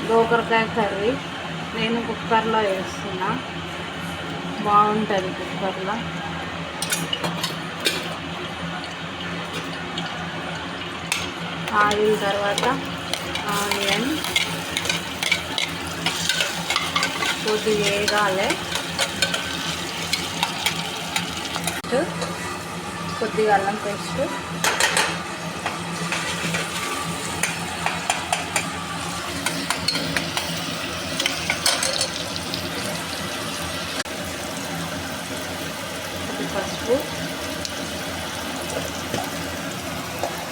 గోకరకాయ curry నేను కుక్కర్లో వేస్తున్నా, బాగుంటుంది కుక్కర్లో. ఆయిల్ తర్వాత ఆనియన్ కొద్దిగా వేగాలి, కొద్దిగా అల్లం పేస్ట్, పసుపు.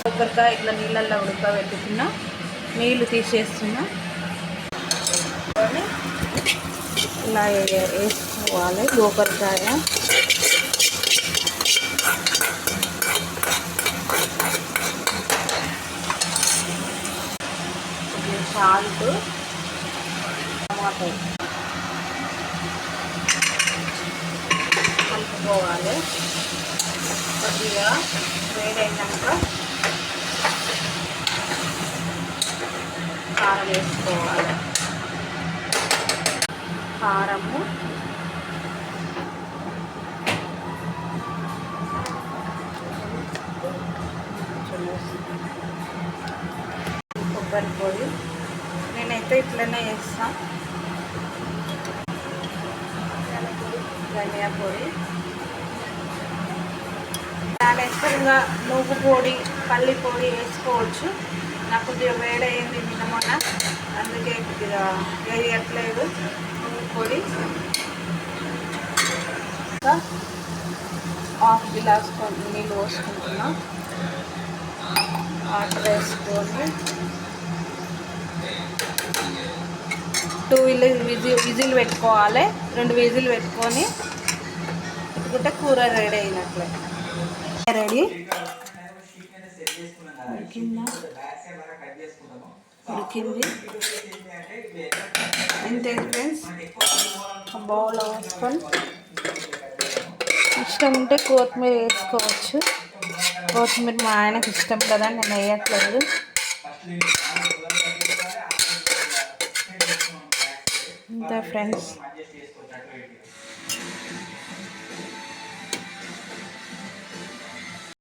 కొబ్బరికాయ ఇట్లా నీళ్ళల్లో ఉడకబెట్టుకున్నా, నీళ్ళు తీసేస్తున్నా, ఇలా వేసుకోవాలి గోకరకాయ. సాల్ట్, టమాటో కలుపుకోవాలి. కొద్దిగా వేడైనాక కారం వేసుకోవాలి. కారము, కొబ్బరి పొడి, నేనైతే ఇట్లనే వేస్తాను. ధనియా పొడి, చాలా ఇష్టంగా నువ్వు పొడి, పల్లి పొడి వేసుకోవచ్చు. నాకు కొద్దిగా వేడైంది నిన్నమొన్న, అందుకే కొద్దిగా వేయట్లేదు. నువ్వు పొడి హాఫ్ గ్లాస్ నీళ్ళు పోసుకుంటున్నా. వాటర్ వేసుకొని 2 విజిల్ పెట్టుకోవాలి. 2 విజిల్ పెట్టుకొని పెట్టుకుంటే కూర రెడీ అయినట్లే. రెడీ ఉడికింది. అంతే ఫ్రెండ్స్. బౌల్లో వేసుకొని ఇష్టం ఉంటే కొత్తిమీర వేసుకోవచ్చు. కొత్తిమీర మా ఆయనకు ఇష్టం కదా, నేను వేయట్లేదు. అంతే ఫ్రెండ్స్.